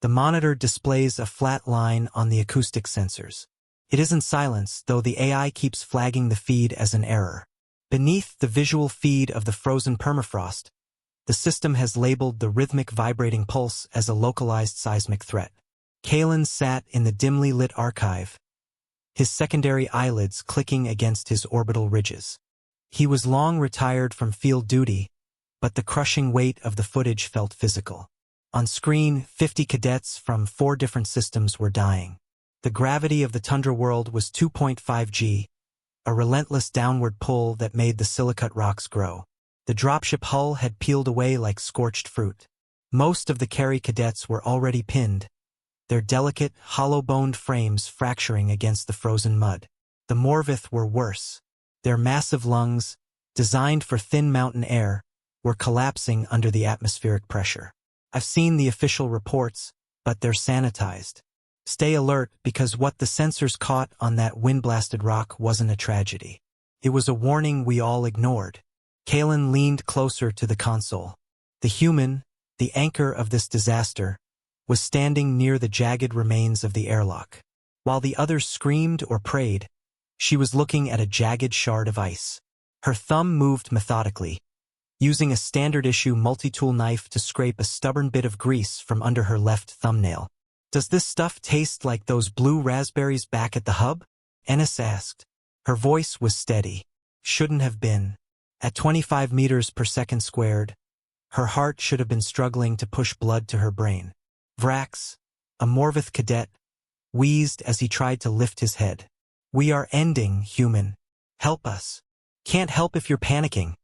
The monitor displays a flat line on the acoustic sensors. It isn't silence, though the AI keeps flagging the feed as an error. Beneath the visual feed of the frozen permafrost, the system has labeled the rhythmic vibrating pulse as a localized seismic threat. Kalen sat in the dimly lit archive, his secondary eyelids clicking against his orbital ridges. He was long retired from field duty, but the crushing weight of the footage felt physical. On screen, 50 cadets from 4 different systems were dying. The gravity of the tundra world was 2.5 g, a relentless downward pull that made the silicate rocks grow. The dropship hull had peeled away like scorched fruit. Most of the carry cadets were already pinned, their delicate, hollow-boned frames fracturing against the frozen mud. The Morvith were worse. Their massive lungs, designed for thin mountain air, were collapsing under the atmospheric pressure. I've seen the official reports, but they're sanitized. Stay alert, because what the sensors caught on that wind-blasted rock wasn't a tragedy. It was a warning we all ignored. Kalen leaned closer to the console. The human, the anchor of this disaster, was standing near the jagged remains of the airlock. While the others screamed or prayed, she was looking at a jagged shard of ice. Her thumb moved methodically, using a standard-issue multi-tool knife to scrape a stubborn bit of grease from under her left thumbnail. "Does this stuff taste like those blue raspberries back at the hub?" Ennis asked. Her voice was steady. Shouldn't have been. At 25 meters per second squared, her heart should have been struggling to push blood to her brain. Vrax, a Morvith cadet, wheezed as he tried to lift his head. "We are ending, human. Help us." "Can't help if you're panicking,"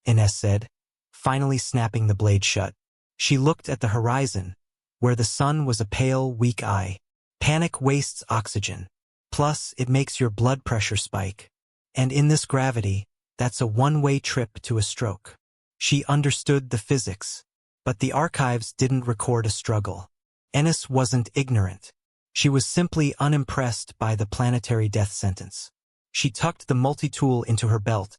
Ines said, finally snapping the blade shut. She looked at the horizon, where the sun was a pale, weak eye. "Panic wastes oxygen. Plus, it makes your blood pressure spike. And in this gravity, that's a one-way trip to a stroke." She understood the physics, but the archives didn't record a struggle. Ennis wasn't ignorant. She was simply unimpressed by the planetary death sentence. She tucked the multi-tool into her belt,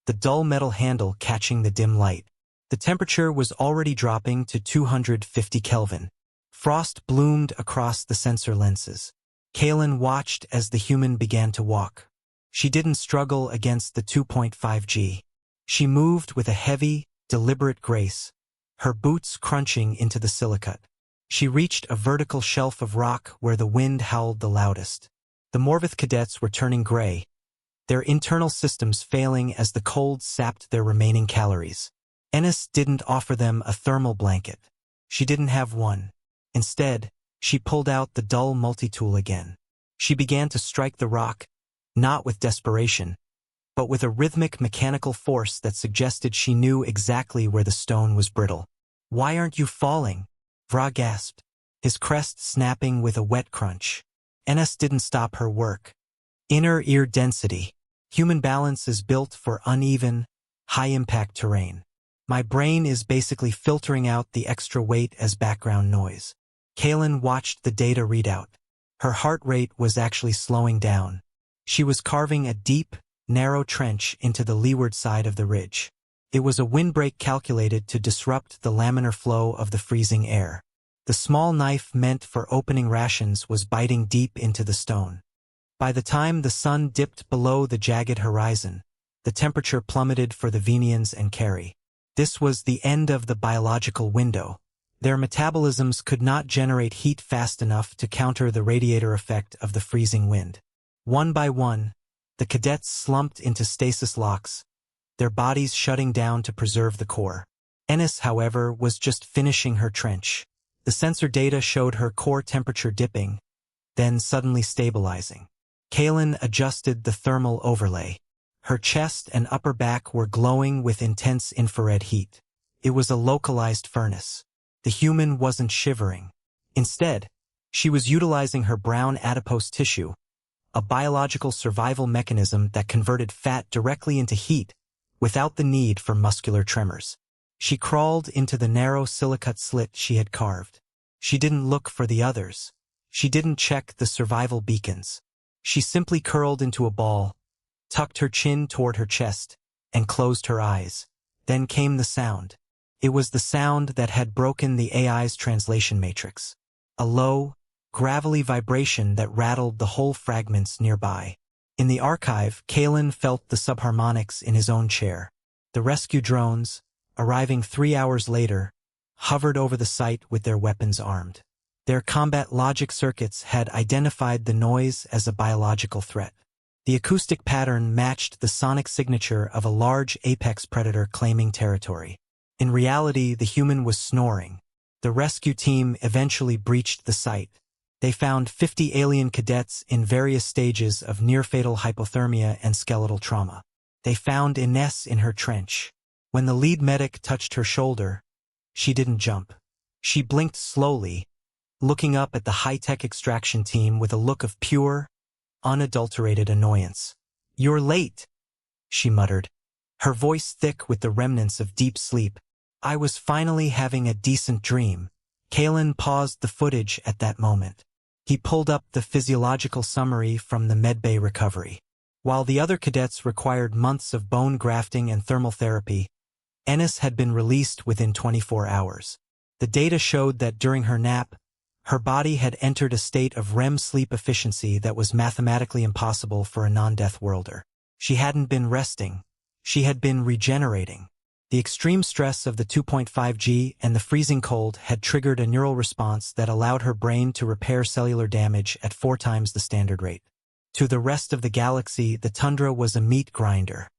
the dull metal handle catching the dim light. The temperature was already dropping to 250 Kelvin. Frost bloomed across the sensor lenses. Kalen watched as the human began to walk. She didn't struggle against the 2.5 g. She moved with a heavy, deliberate grace, her boots crunching into the silicate. She reached a vertical shelf of rock where the wind howled the loudest. The Morvith cadets were turning gray, their internal systems failing as the cold sapped their remaining calories. Ennis didn't offer them a thermal blanket. She didn't have one. Instead, she pulled out the dull multi-tool again. She began to strike the rock, not with desperation, but with a rhythmic mechanical force that suggested she knew exactly where the stone was brittle. "Why aren't you falling?" Vra gasped, his crest snapping with a wet crunch. Ennis didn't stop her work. "Inner ear density. Human balance is built for uneven, high-impact terrain. My brain is basically filtering out the extra weight as background noise." Kalen watched the data readout. Her heart rate was actually slowing down. She was carving a deep, narrow trench into the leeward side of the ridge. It was a windbreak calculated to disrupt the laminar flow of the freezing air. The small knife meant for opening rations was biting deep into the stone. By the time the sun dipped below the jagged horizon, the temperature plummeted for the Venians and Carey. This was the end of the biological window. Their metabolisms could not generate heat fast enough to counter the radiator effect of the freezing wind. One by one, the cadets slumped into stasis locks, their bodies shutting down to preserve the core. Ennis, however, was just finishing her trench. The sensor data showed her core temperature dipping, then suddenly stabilizing. Kalen adjusted the thermal overlay. Her chest and upper back were glowing with intense infrared heat. It was a localized furnace. The human wasn't shivering. Instead, she was utilizing her brown adipose tissue, a biological survival mechanism that converted fat directly into heat without the need for muscular tremors. She crawled into the narrow silicate slit she had carved. She didn't look for the others. She didn't check the survival beacons. She simply curled into a ball, tucked her chin toward her chest, and closed her eyes. Then came the sound. It was the sound that had broken the AI's translation matrix. a low, gravelly vibration that rattled the whole fragments nearby. In the archive, Kalen felt the subharmonics in his own chair. The rescue drones, arriving 3 hours later, hovered over the site with their weapons armed. Their combat logic circuits had identified the noise as a biological threat. The acoustic pattern matched the sonic signature of a large apex predator claiming territory. In reality, the human was snoring. The rescue team eventually breached the site. They found 50 alien cadets in various stages of near-fatal hypothermia and skeletal trauma. They found Ines in her trench. When the lead medic touched her shoulder, she didn't jump. She blinked slowly, looking up at the high-tech extraction team with a look of pure, unadulterated annoyance. "You're late," she muttered, her voice thick with the remnants of deep sleep. "I was finally having a decent dream." Kalen paused the footage at that moment. He pulled up the physiological summary from the medbay recovery. While the other cadets required months of bone grafting and thermal therapy, Ennis had been released within 24 hours. The data showed that during her nap, her body had entered a state of REM sleep efficiency that was mathematically impossible for a non-death worlder. She hadn't been resting. She had been regenerating. The extreme stress of the 2.5G and the freezing cold had triggered a neural response that allowed her brain to repair cellular damage at 4 times the standard rate. To the rest of the galaxy, the tundra was a meat grinder.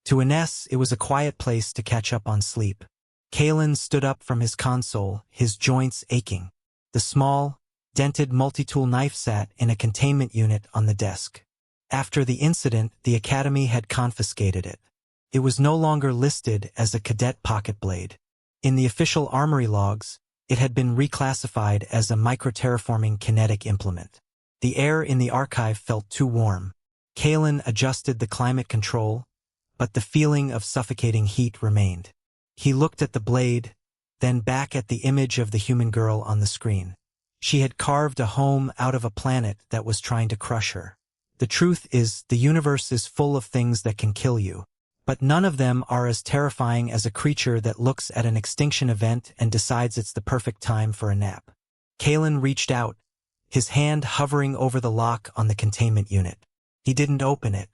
To Ines, it was a quiet place to catch up on sleep. Kalen stood up from his console, his joints aching. The small, dented multi-tool knife sat in a containment unit on the desk. After the incident, the Academy had confiscated it. It was no longer listed as a cadet pocket blade. In the official armory logs, it had been reclassified as a microterraforming kinetic implement. The air in the archive felt too warm. Kalen adjusted the climate control, but the feeling of suffocating heat remained. He looked at the blade, then back at the image of the human girl on the screen. She had carved a home out of a planet that was trying to crush her. The truth is, the universe is full of things that can kill you. But none of them are as terrifying as a creature that looks at an extinction event and decides it's the perfect time for a nap. Kalen reached out, his hand hovering over the lock on the containment unit. He didn't open it.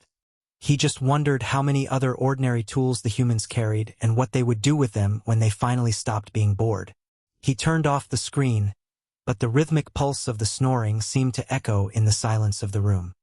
He just wondered how many other ordinary tools the humans carried and what they would do with them when they finally stopped being bored. He turned off the screen, but the rhythmic pulse of the snoring seemed to echo in the silence of the room.